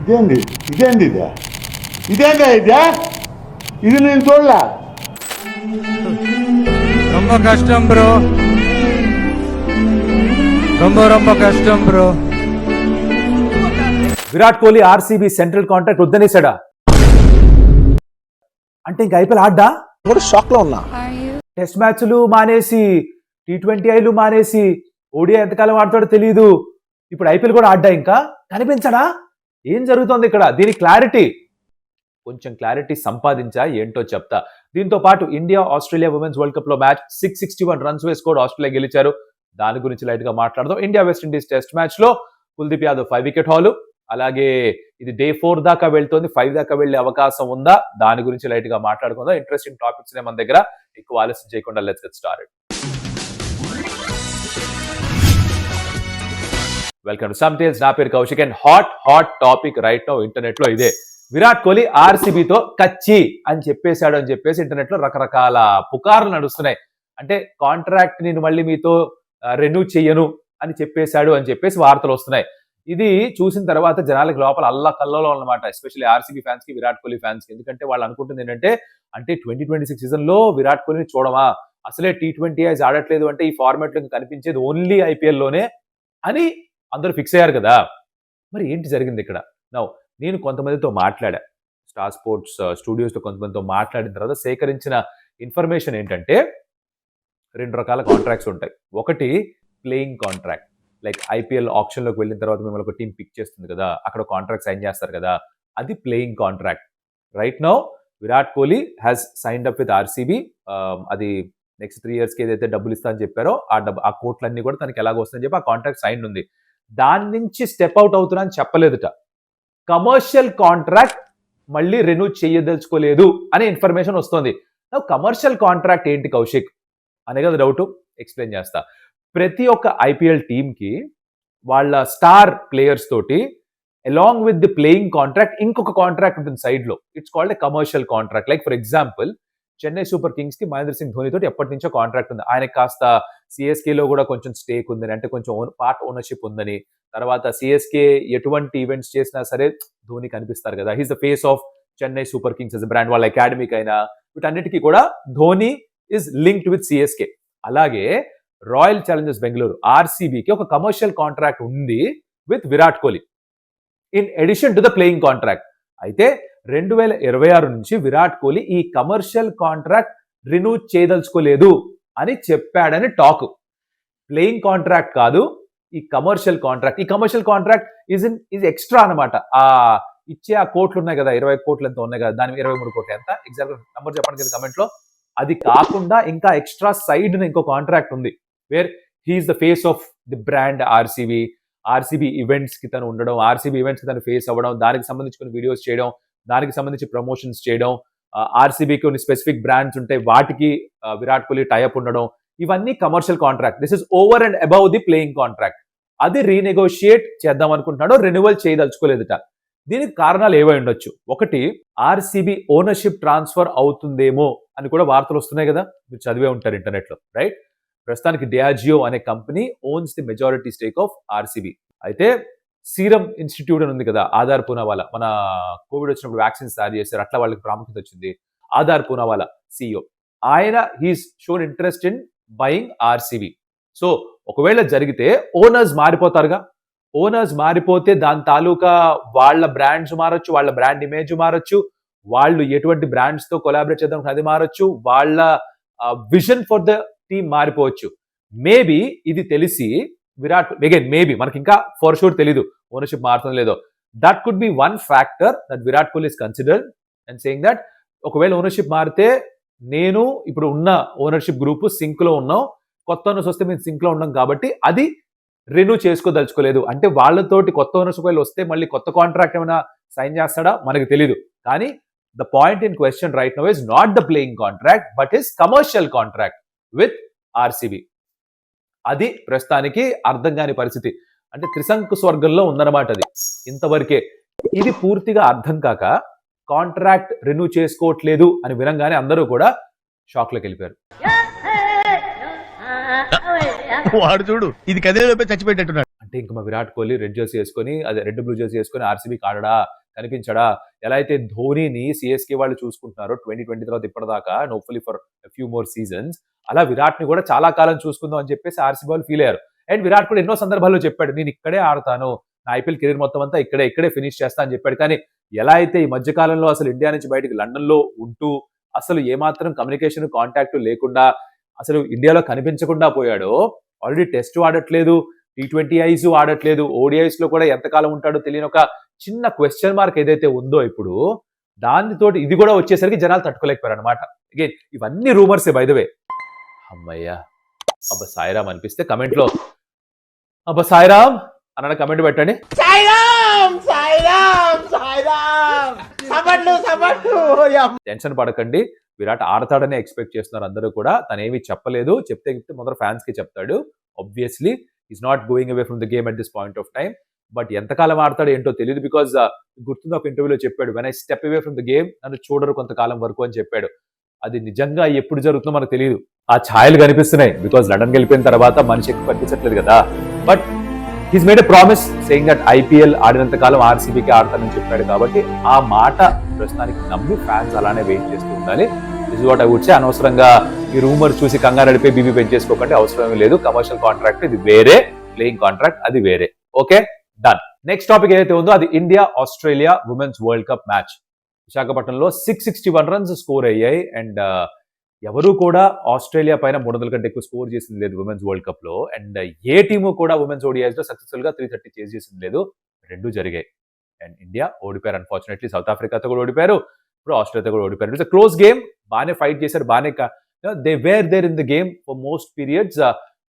ఇదేంది ఇదేంది ఇదే ఇదేందా ఇదే ఇది నేను చూడలే. ரொம்ப கஷ்டம் ப்ரோ, ரொம்ப కష్టం bro. Virat Kohli RCB central contract వద్దనేసాడా? అంటే ఇంక ఐపీఎల్ ఆడ్డా? షాక్ లో ఉన్నా. టెస్ట్ మ్యాచ్లు మానేసి T20 మానేసి ఓడిఐ ఎంతకాలం ఆడతాడో తెలియదు. ఇప్పుడు ఐపీఎల్ కూడా ఆడ్డా? ఇంకా కనిపించడా? ఏం జరుగుతోంది ఇక్కడ? దీని క్లారిటీ, కొంచెం క్లారిటీ సంపాదించా ఏంటో చెప్తా. దీంతో పాటు India Australia women's world cup లో మ్యాచ్ 661 రన్స్ వేసుకోవడం ఆస్ట్రేలియా గెలిచారు. దాని గురించి లైట్ గా మాట్లాడదాం. ఇండియా వెస్టిండీస్ టెస్ట్ మ్యాచ్ లో కుల్దీప్ యాదవ్ 5 వికెట్ హాల్. అలాగే ఇది డే 4 దాకా వెళ్తోంది, 5 దాకా వెళ్లే అవకాశం ఉందా? దాని గురించి లైట్ గా మాట్లాడుకుందాం. ఇంట్రెస్టింగ్ టాపిక్స్ మన దగ్గర. ఎక్కువ ఆలస్యం చేయకుండా let's get started. Welcome to some tales. నా పేరు Kaushik and hot topic right now internet లో ఇదే. విరాట్ కోహ్లీ ఆర్సీబీతో కచ్చి అని చెప్పేశాడు అని చెప్పేసి ఇంటర్నెట్ లో రకరకాల పుకార్లు నడుస్తున్నాయి. అంటే కాంట్రాక్ట్ నేను మళ్ళీ మీతో రెన్యూ చెయ్యను అని చెప్పేశాడు అని చెప్పేసి వార్తలు వస్తున్నాయి. ఇది చూసిన తర్వాత జనాలకు లోపల అల్లా కల్లలో అన్నమాట, ఎస్పెషల్లీ ఆర్సీబీ ఫ్యాన్స్ కి, విరాట్ కోహ్లీ ఫ్యాన్స్ కి. ఎందుకంటే వాళ్ళు అనుకుంటుంది ఏంటంటే, అంటే 2026 సీజన్ లో విరాట్ కోహ్లీని చూడమా, అసలే T20 ఆడట్లేదు అంటే ఈ ఫార్మాట్ లో కనిపించేది ఓన్లీ ఐపీఎల్ లోనే అని అందరూ ఫిక్స్ అయ్యారు కదా. మరి ఏంటి జరిగింది ఇక్కడ? నేను కొంతమందితో మాట్లాడా, స్టార్ స్పోర్ట్స్ స్టూడియోస్లో కొంతమందితో మాట్లాడిన తర్వాత సేకరించిన ఇన్ఫర్మేషన్ ఏంటంటే, 2 రకాల కాంట్రాక్ట్స్ ఉంటాయి. ఒకటి ప్లేయింగ్ కాంట్రాక్ట్, లైక్ ఐపీఎల్ ఆప్షన్లోకి వెళ్ళిన తర్వాత మిమ్మల్ని ఒక టీం పిక్ చేస్తుంది కదా, అక్కడ కాంట్రాక్ట్ సైన్ చేస్తారు కదా, అది playing contract. Right now Virat Kohli has signed up with RCB. అది నెక్స్ట్ 3 yearsకి ఏదైతే డబ్బులు ఇస్తా అని చెప్పారో ఆ కోట్లన్నీ కూడా తనకి ఎలాగో వస్తుందని చెప్పి ఆ కాంట్రాక్ట్ సైన్ ఉంది. దాని నుంచి స్టెప్ అవుట్ అవుతున్నా అని చెప్పలేదుట. కమర్షియల్ కాంట్రాక్ట్ మళ్ళీ రెన్యూ చేయదలుచుకోలేదు అనే ఇన్ఫర్మేషన్ వస్తుంది. కమర్షియల్ కాంట్రాక్ట్ ఏంటి కౌశిక్ అనే కదా డౌట్. ఎక్స్ప్లెయిన్ చేస్తా. ప్రతి ఒక్క ఐపీఎల్ టీమ్కి వాళ్ళ స్టార్ ప్లేయర్స్ తోటి along with the playing contract ఇంకొక కాంట్రాక్ట్ ఉంటుంది సైడ్ లో. It's called a commercial contract. Like for example Chennai super Kings కి మహేంద్ర సింగ్ ధోని తోటి ఎప్పటి నుంచో కాంట్రాక్ట్ ఉంది. ఆయనకి కాస్త సిఎస్కేలో కూడా కొంచెం స్టేక్ ఉందని, అంటే కొంచెం పార్ట్ ఓనర్షిప్ ఉందని. తర్వాత సిఎస్కే ఎటువంటి ఈవెంట్స్ చేసినా సరే ధోని కనిపిస్తారు కదా. He's the face of Chennai super kings as brand. వాళ్ళ అకాడమీకి అయినా వీటన్నిటికీ కూడా Dhoni is linked with CSK. అలాగే రాయల్ ఛాలెంజర్స్ బెంగళూరు ఆర్సీబీకి ఒక కమర్షియల్ కాంట్రాక్ట్ ఉంది with Virat Kohli in addition to the playing contract. అయితే 2026 నుంచి విరాట్ కోహ్లీ ఈ కమర్షియల్ కాంట్రాక్ట్ రిన్యూ చేయదలుచుకోలేదు అని చెప్పాడని టాక్. ప్లేయింగ్ కాంట్రాక్ట్ కాదు, ఈ కమర్షియల్ కాంట్రాక్ట్. ఈ కమర్షియల్ కాంట్రాక్ట్ ఈజ్ ఎక్స్ట్రా అనమాట. ఇచ్చే ఆ కోట్లు ఉన్నాయి కదా, 20 కోట్లు ఎంత ఉన్నాయి కదా, దాని 23 కోట్లు ఎంత ఎగ్జాక్ట్ నెంబర్ చెప్పండి కదా కమెంట్ లో. అది కాకుండా ఇంకా ఎక్స్ట్రా సైడ్ ఇంకో కాంట్రాక్ట్ ఉంది, where he's the face of the brand RCB. RCB events కి తను ఉండడం, ఆర్సీబీ ఈవెంట్స్ కి తను ఫేస్ అవ్వడం, దానికి సంబంధించి కొన్ని వీడియోస్ చేయడం, దానికి సంబంధించి ప్రమోషన్స్ చేయడం, ఆర్సీబీకి కొన్ని స్పెసిఫిక్ బ్రాండ్స్ ఉంటాయి వాటికి విరాట్ కోహ్లీ టైఅప్ ఉండడం, ఇవన్నీ commercial contract. This is over and above the playing contract. అది రీనెగోషియేట్ చేద్దాం అనుకుంటున్నాడో, రెన్యువల్ చేయదలుచుకోలేదుట. దీనికి కారణాలు ఏవై ఉండొచ్చు. ఒకటి, ఆర్సీబీ ఓనర్షిప్ ట్రాన్స్ఫర్ అవుతుందేమో అని కూడా వార్తలు వస్తున్నాయి కదా, మీరు చదివే ఉంటారు ఇంటర్నెట్ లో, రైట్? ప్రస్తుతానికి డియాజియో అనే company owns the majority stake of RCB. అయితే సీరం ఇన్స్టిట్యూట్ అని ఉంది కదా, ఆధార్ పూనావాలా, మన కోవిడ్ వచ్చినప్పుడు వ్యాక్సిన్స్ తయారు చేశారు, అట్లా వాళ్ళకి ప్రాముఖ్యత వచ్చింది. ఆధార్ పూనావాలా CEO, ఆయన he's shown interest in buying RCB. So ఒకవేళ జరిగితే ఓనర్స్ మారిపోతారుగా. ఓనర్స్ మారిపోతే దాని తాలూకా వాళ్ళ బ్రాండ్స్ మారొచ్చు, వాళ్ళ బ్రాండ్ ఇమేజ్ మారొచ్చు, వాళ్ళు ఎటువంటి బ్రాండ్స్ తో కొలాబరేట్ చేద్దాం అది మారొచ్చు, వాళ్ళ విజన్ ఫర్ ద టీమ్ మారిపోవచ్చు. మేబీ ఇది తెలిసి విరాట్, అగైన్ మేబీ, మనకి ఇంకా ఫర్ షూర్ తెలీదు ఓనర్షిప్ మారుతుందో లేదో. That could be one factor that Virat Kohli is considered and saying that ఒకవేళ ఓనర్షిప్ మారితే నేను ఇప్పుడు ఉన్న ఓనర్షిప్ గ్రూప్ సింక్ లో ఉన్నాం, కొత్త ఓనర్స్ వస్తే మేము సింక్ లో ఉన్నాం కాబట్టి అది రెన్యూ చేసుకోదలుచుకోలేదు. అంటే వాళ్ళతోటి కొత్త ఓనర్స్ ఒకవేళ వస్తే మళ్ళీ కొత్త కాంట్రాక్ట్ ఏమైనా సైన్ చేస్తాడా మనకి తెలీదు. కానీ the point in question right now is not the playing contract but is commercial contract with RCB. అది ప్రస్తుతానికి అర్థం కాని పరిస్థితి. అంటే త్రిశంకు స్వర్గంలో ఉందన్నమాట అది ఇంతవరకే. ఇది పూర్తిగా అర్థం కాక కాంట్రాక్ట్ రెన్యూ చేసుకోవట్లేదు అని వినంగానే అందరూ కూడా షాక్ లోకి వెళ్ళిపోయారు. వాడు చూడు, ఇది కదే చచ్చిపెట్టేట్టున్నాడు. అంటే ఇంక మా విరాట్ కోహ్లీ రెడ్ జెర్సీ వేసుకొని అదే రెడ్ బ్లూ జెర్సీ వేసుకొని ఆర్సీబీకి ఆడడా, కనిపించడా? ఎలా అయితే ధోనీని సిఎస్కే వాళ్ళు చూసుకుంటున్నారో 2020 తర్వాత ఇప్పటిదాకా hopefully for few more seasons, అలా విరాట్ని కూడా చాలా కాలం చూసుకుందాం అని చెప్పేసి ఆర్సీబీ వాళ్ళు ఫీల్ అయ్యారు. అండ్ విరాట్ కూడా ఎన్నో సందర్భాల్లో చెప్పాడు, నేను ఇక్కడే ఆడతాను, నా ఐపీఎల్ కెరీర్ మొత్తం అంతా ఇక్కడే ఫినిష్ చేస్తా అని చెప్పాడు. కానీ ఎలా అయితే ఈ మధ్య కాలంలో అసలు ఇండియా నుంచి బయటకు లండన్లో ఉంటూ అసలు ఏమాత్రం కమ్యూనికేషన్ కాంటాక్ట్ లేకుండా అసలు ఇండియాలో కనిపించకుండా పోయాడో, ఆల్రెడీ టెస్ట్ ఆడట్లేదు, T20Is ఆడట్లేదు, ఓడిఐస్ లో కూడా ఎంతకాలం ఉంటాడో తెలియని ఒక చిన్న క్వశ్చన్ మార్క్ ఏదైతే ఉందో ఇప్పుడు, దానితోటి ఇది కూడా వచ్చేసరికి జనాలు తట్టుకోలేకపోయారు అనమాట. అగైన్ ఇవన్నీ రూమర్సే బై ద వే. అమ్మయ్యా అబ్బా సాయిరామ్ అనిపిస్తే కమెంట్ లో అబ్బా సాయిరామ్ అన్న కమెంట్ పెట్టండి. టెన్షన్ పడకండి, విరాట్ ఆడతాడనే ఎక్స్పెక్ట్ చేస్తున్నారు అందరూ కూడా. తనేమి చెప్పలేదు, చెప్తే మొదట ఫ్యాన్స్ కి చెప్తాడు. Obviously is not going away from the game at this point of time. But ఎంతకాలం ఆడతాడు ఏంటో తెలియదు. బికాజ్ గుర్తుంది ఒక ఇంటర్వ్యూలో చెప్పాడు, when I step away from the game నన్ను చూడరు కొంతకాలం వరకు అని చెప్పాడు. అది నిజంగా ఎప్పుడు జరుగుతుందో మనకు తెలియదు. ఆ ఛాయలు కనిపిస్తున్నాయి, బికాజ్ లండన్ వెళ్ళిపోయిన తర్వాత మనిషి ఎక్కువ కనిపించట్లేదు కదా. But he's made a promise saying that IPL ఆడినంత కాలం ఆర్సీబీకి ఆడతానని చెప్పాడు. కాబట్టి ఆ మాట ప్రస్తుతానికి నమ్మి ఫ్యాన్స్ అలానే వెయిట్ చేస్తూ ఉండాలి. This what I would say. అనవసరంగా ఈ రూమర్ చూసి కంగారు అడిపి బీబీ పెంచేసుకోకండి, అవసరం లేదు. కమర్షియల్ కాంట్రాక్ట్ ఇది వేరే, ప్లేయింగ్ కాంట్రాక్ట్ అది వేరే. Okay, done. నెక్స్ట్ టాపిక్ ఏదైతే ఉందో అది India Australia women's world cup match. విశాఖపట్నంలో 661 రన్స్ స్కోర్ అయ్యాయి. అండ్ ఎవరు కూడా ఆస్ట్రేలియా పైన 300 కంటే ఎక్కువ స్కోర్ చేసింది లేదు ఉమెన్స్ వరల్డ్ కప్ లో. అండ్ ఏ టీము కూడా ఉమెన్స్ ఓడిఐస్ లో సక్సెస్ఫుల్ గా 330 చేజ్ చేసింది లేదు. రెండు జరిగాయి. అండ్ ఇండియా ఓడిపోయారు అన్ఫార్చునేట్లీ. సౌత్ ఆఫ్రికాతో కూడా ఓడిపోయారు, ఇప్పుడు ఆస్ట్రేలియాతో కూడా ఓడిపోయారు. ఇట్స్ క్లోజ్ గేమ్, బాగానే ఫైట్ చేశారు, బాగానే they were there in the game for most periods.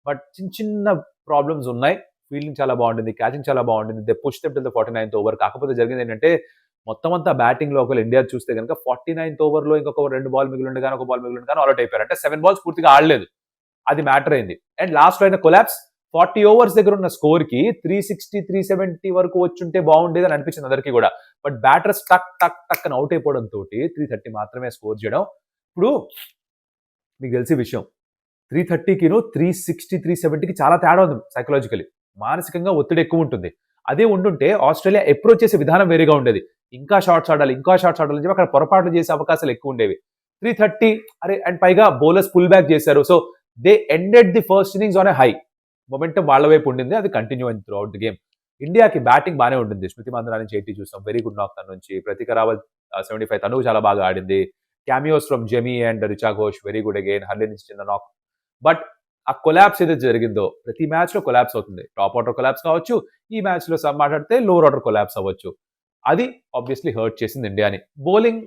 But చిన్న చిన్న ప్రాబ్లమ్స్ ఉన్నాయి. ఫీల్డింగ్ చాలా బాగుంటుంది, క్యాచింగ్ చాలా బాగుంటుంది. They push them till the 49th over. కాకపోతే జరిగింది ఏంటంటే మొత్తం అంతా బ్యాటింగ్ లో ఒకవేళ ఇండియా చూస్తే కనుక 49th ఓవర్ లో ఇంకొక 2 బాల్ మిగిలిండి కానీ, 1 బాల్ మిగిలిండి కానీ అవుట్ అయిపోయారు. అంటే 7 బాల్స్ పూర్తిగా ఆడలేదు, అది మ్యాటర్ అయింది. అండ్ లాస్ట్ అయిన కొలాప్స్ 40 ఓవర్స్ దగ్గర ఉన్న స్కోర్ కి 360 370 వరకు వచ్చుంటే బాగుండేది అని అనిపించింది అందరికీ కూడా. బట్ బ్యాటర్స్ టక్ టక్ టక్ అని అవుట్ అయిపోవడంతో 330 మాత్రమే స్కోర్ చేయడం. ఇప్పుడు మీకు తెలిసే విషయం, 330కిను 360 370కి చాలా తేడా ఉంది. సైకలాజికలీ మానసికంగా ఒత్తిడి ఎక్కువ ఉంటుంది. అదే ఉండుంటే ఆస్ట్రేలియా అప్రోచ్ చేసే విధానం వేరేగా ఉండేది. ఇంకా షార్ట్స్ ఆడాలి అని చెప్పి అక్కడ పొరపాట్లు చేసే అవకాశాలు ఎక్కువ ఉండేవి. 330 అరే, అండ్ పైగా బౌలర్స్ పుల్ బ్యాక్ చేశారు. So they ended the first innings on a high. Momentum వాళ్ళ వైపు ఉండింది, అది కంటిన్యూ అయింది త్రూ అవుట్ ది గేమ్. ఇండియాకి బ్యాటింగ్ బాగానే ఉంటుంది. స్మృతి మందన నుంచి 80 చూసాం, వెరీ గుడ్ నాక్ తన నుంచి. ప్రతిక రావల్ 75, తను చాలా బాగా ఆడింది. Cameos from Jemi and Richa Ghosh very good again. Harleen నుంచి చిన్న నాక్. బట్ ఆ కొలాప్స్ ఏదైతే జరిగిందో, ప్రతి మ్యాచ్ లో కొలాప్స్ అవుతుంది. టాప్ ఆర్డర్ కొలాప్స్ కావచ్చు, ఈ మ్యాచ్ లో మాట్లాడితే లోవర్ ఆర్డర్ కొలాప్స్ అవ్వచ్చు. అది ఆబ్వియస్లీ హర్ట్ చేసింది ఇండియాని. బౌలింగ్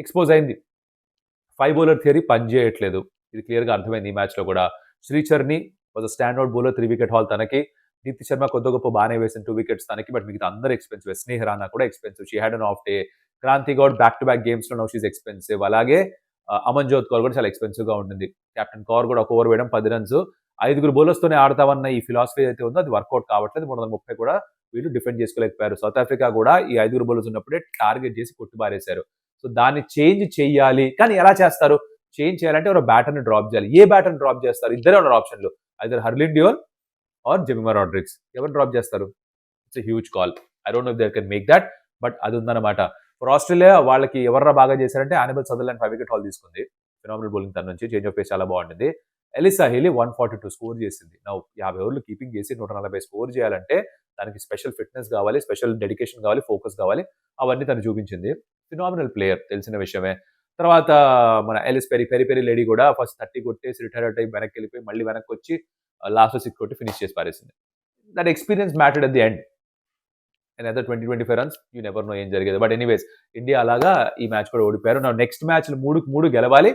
ఎక్స్పోజ్ అయింది, 5 బౌలర్ థియరీ పనిచేయట్లేదు, ఇది క్లియర్ గా అర్థమైంది ఈ మ్యాచ్ లో కూడా. Shricharani was stand out bowler, 3 wicket haul తనకి. దీప్తి శర్మ కొద్ది గొప్ప బాగానే వేసిన 2 వికెట్స్ తనకి. బట్ మిగతా అందరూ ఎక్స్పెన్సివ్. స్నేహ రాణా కూడా expensive, she had an off day. Kranti Goud back to back games లో నౌ షీస్ ఎక్స్పెన్సివ్. అలాగే అమన్జోత్ కౌర్ కూడా చాలా ఎక్స్పెన్సివ్ గా ఉంటుంది. కెప్టెన్ కౌర్ కూడా ఒక ఓవర్ వేయడం 10 రన్స్. 5 బౌలర్స్ తోనే ఆడతామన్న ఈ ఫిలాసఫీ అయితే ఉందో అది వర్కౌట్ కావట్లేదు. 330 కూడా వీళ్ళు డిఫెండ్ చేసుకోలేకపోయారు. సౌత్ ఆఫ్రికా కూడా ఈ 5 బౌలర్స్ ఉన్నప్పుడే టార్గెట్ చేసి కొట్టుబారేశారు. సో దాన్ని చేంజ్ చేయాలి. కానీ ఎలా చేస్తారు? చేంజ్ చేయాలంటే ఒక బ్యాటర్ ని డ్రాప్ చేయాలి. ఏ బ్యాటర్ ని డ్రాప్ చేస్తారు? ఇద్దరే ఉన్నారు ఆప్షన్లు, ఐదర్ హర్లిన్ డియోల్ ఆర్ జెమిమా రాడ్రిక్స్. ఎవరు డ్రాప్ చేస్తారు? It's a huge call. I don't know if they can make that, but అది ఉందన్నమాట. ఫర్ ఆస్ట్రేలియా వాళ్ళకి ఎవర్రా బాగా చేశారంటే యానిబల్ సదర్లాండ్ 5 వికెట్ హాల్ తీసుకుంది. ఫినామినల్ బౌలింగ్ తన నుంచి, చేంజ్ ఆఫ్ పేస్ చాలా బాగుంటుంది. ఎలిసా హెలీ 142 స్కోర్ చేసింది. నౌ 50 ఓవర్లు కీపింగ్ చేసి 140 స్కోర్ చేయాలంటే దానికి స్పెషల్ ఫిట్నెస్ కావాలి, స్పెషల్ డెడికేషన్ కావాలి, ఫోకస్ కావాలి. అవన్నీ తను చూపించింది. ఫినామినల్ ప్లేయర్, తెలిసిన విషయమే. తర్వాత మన ఎలిస్ పెరి లేడీ కూడా ఫస్ట్ 30 కొట్టేసి రిటైర్ అవుట్ అయ్యి వెనక్కి వెళ్ళిపోయి మళ్ళీ వెనక్కి వచ్చి లాస్ట్ 6 కొట్టి ఫినిష్ చేసి పారేసింది. That experience mattered at the end. And other 20-25 runs, you never know ఏం జరిగేది. బట్ ఎనీవేస్ ఇండియా అలాగా ఈ మ్యాచ్ కూడా ఓడిపోయారు. నా నెక్స్ట్ మ్యాచ్ 3-3 గెలవాలి.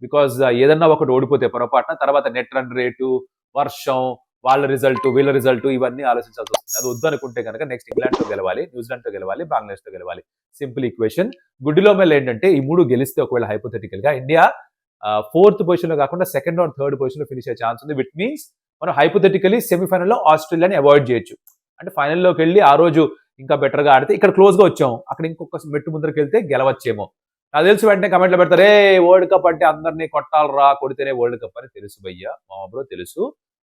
బికాజ్ ఏదన్నా ఒకటి ఓడిపోతే పొరపాటున తర్వాత నెట్ రన్ రేటు, వర్షం, వాళ్ళ రిజల్ట్, వీళ్ళ రిజల్ట్, ఇవన్నీ ఆలోచించాల్సి వస్తుంది. అది వద్దు అనుకుంటే కనుక నెక్స్ట్ ఇంగ్లాండ్తో గెలవాలి, న్యూజిలాండ్తో గెలవాలి, బంగ్లాదేశ్తో గెలవాలి. Simple equation. గుడ్డిలో మేలు ఏంటంటే ఈ 3 గెలిస్తే ఒకవేళ హైపోథెటికల్ గా ఇండియా 4th పొజిషన్ లో కాకుండా 2nd or 3rd పొజిషన్ లో ఫినిష్ అయ్యే ఛాన్స్ ఉంది. విచ్ మీన్స్ మనం హైపోథెటికలీ సెమీఫైనల్ లో ఆస్ట్రేలియాని అవాయిడ్ చేయొచ్చు. అంటే ఫైనల్లోకి వెళ్ళి ఆ రోజు ఇంకా బెటర్ గా ఆడితే ఇక్కడ క్లోజ్ గా వచ్చాం, అక్కడ ఇంకొక మెట్టు ముందరికి వెళ్తే గెలవచ్చేమో. నాకు తెలుసు వెంటనే కమెంట్లో పెడతారు, వరల్డ్ కప్ అంటే అందరినీ కొట్టాలరా, కొడితేనే వరల్డ్ కప్ అని. తెలుసు భయ్యా, మా బ్రో తెలుసు.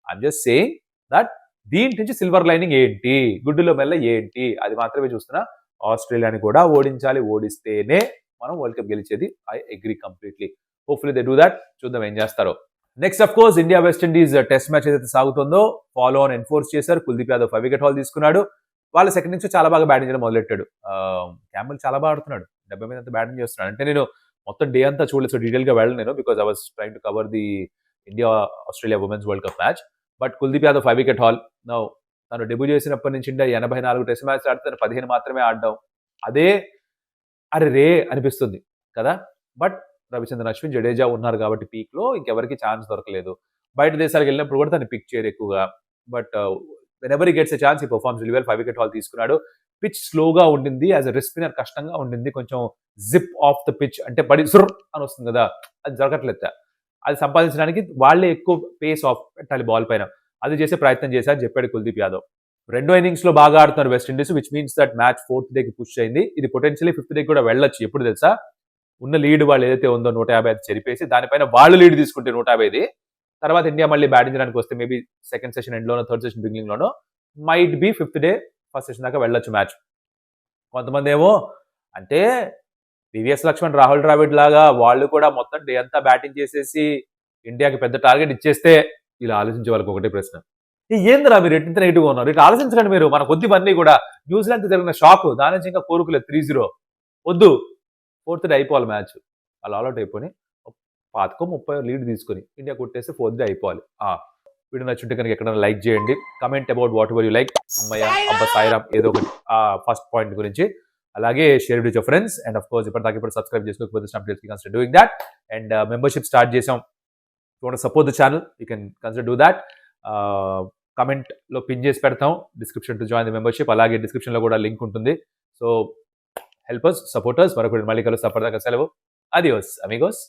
I'm just saying that didn't నుంచి సిల్వర్ లైనింగ్ ఏంటి, గుడ్డులో మెల్ల ఏంటి, అది మాత్రమే చూస్తున్నా. ఆస్ట్రేలియాని కూడా ఓడించాలి, ఓడిస్తేనే మనం వరల్డ్ కప్ గెలిచేది. I agree completely. Hopefully they do that. చూద్దాం ఏం చేస్తారో. Next of course India West Indies test match ఏదైతే సాగుతుందో ఫాలో ఆన్ ఎన్ఫోర్స్ చేశారు. కుల్దీప్ యాదవ్ 5 వికెట్ హాల్ తీసుకున్నాడు. వాళ్ళ సెకండ్ నుంచి చాలా బాగా బ్యాటింగ్ చేయడం మొదలెట్టాడు. క్యాంబెల్ చాలా బాగా ఆడుతున్నాడు, 70 మీద అంతా బ్యాటింగ్ చేస్తున్నాడు. అంటే నేను మొత్తం డే అంతా చూడలేదు, డీటెయిల్ గా వెళ్ళను నేను, because I was trying to cover the India Australia women's world cup match. But Kuldeep Yadav 5 wicket hall. తను డెబ్యూ చేసినప్పటి నుంచి 84 టెస్ట్ మ్యాచ్ ఆడితే తను 15 మాత్రమే ఆడడం, అదే అరే రే అనిపిస్తుంది కదా. బట్ రవిచంద్రన్ అశ్విన్, జడేజా ఉన్నారు కాబట్టి పీక్ లో ఇంకెవరికి ఛాన్స్ దొరకలేదు. బయట దేశాలకు వెళ్ళినప్పుడు కూడా తను పిక్ చేయరు ఎక్కువగా. But whenever he gets a chance, he performs really well. 5 wicket haul తీసుకున్నాడు. పిచ్ స్లోగా ఉండింది, యాజ్ అ రిస్ట్ స్పిన్నర్ కష్టంగా ఉండింది. కొంచెం జిప్ ఆఫ్ ద పిచ్ అంటే పడి సుర్ అని వస్తుంది కదా, అది జరగట్లేదు. అది సంపాదించడానికి వాళ్ళే ఎక్కువ పేస్ ఆఫ్ పెట్టాలి బాల్ పైన, అది చేసే ప్రయత్నం చేశారు చెప్పాడు కుల్దీప్ యాదవ్. రెండో ఇన్నింగ్స్ లో బాగా ఆడుతున్నారు West Indies, which means that match 4th డేకి పుష్ అయింది. ఇది పొటెన్షియలీ 5th డే కూడా వెళ్ళొచ్చు. ఎప్పుడు తెలుసా, ఉన్న లీడ్ వాళ్ళు ఏదైతే ఉందో 150 చెరిపేసి దానిపైన వాళ్ళు లీడ్ తీసుకుంటే 150, తర్వాత ఇండియా మళ్ళీ బ్యాటింగ్ చేయడానికి వస్తే మేబీ సెకండ్ సెషన్ ఎండ్ లోనో, థర్డ్ సెషన్ బిగినింగ్ లోనో might be 5th day first session దాకా వెళ్ళొచ్చు మ్యాచ్. కొంతమంది ఏమో అంటే వివిఎస్ లక్ష్మణ్, రాహుల్ ద్రావిడ్ లాగా వాళ్ళు కూడా మొత్తం డే అంతా బ్యాటింగ్ చేసేసి ఇండియాకి పెద్ద టార్గెట్ ఇచ్చేస్తే, ఇలా ఆలోచించే వాళ్ళకి ఒకటే ప్రశ్న, ఏందిరా మీరు ఎట్టింత నెగిటివ్గా ఉన్నారు, ఇట్లా ఆలోచించండి మీరు. మన కొద్ది ఇవన్నీ కూడా న్యూజిలాండ్ జరిగిన షాక్, దాని నుంచి ఇంకా కోరుకులేదు 3-0 వద్దు. 4th డే అయిపోవాలి మ్యాచ్, వాళ్ళు ఆల్అౌట్ అయిపోయి 25-30 లీడ్ తీసుకొని ఇండియా కొట్టేస్తే 4th డే అయిపోవాలి. వీడియో నచ్చుంటే కనుక ఎక్కడైనా లైక్ చేయండి, comment about whatever you like, అమ్మయ్య అబ్బా సాయిరామ్ ఏదో ఒకటి ఫస్ట్ పాయింట్ గురించి. అలాగే share with your friends, and of course ఇప్పుడు సబ్స్క్రైబ్ చేసుకోకపోతే updates consider doing that. And membership start చేసాం, you want to support the channel, you can consider do that. Comment లో పిన్ చేసి పెడతాం description to join the membership, అలాగే description లో కూడా link ఉంటుంది. So help us, support us. మరొకటి మళ్ళీ కలుస్తాం, అప్పటిదాకా సెలవు. Adios Amigos.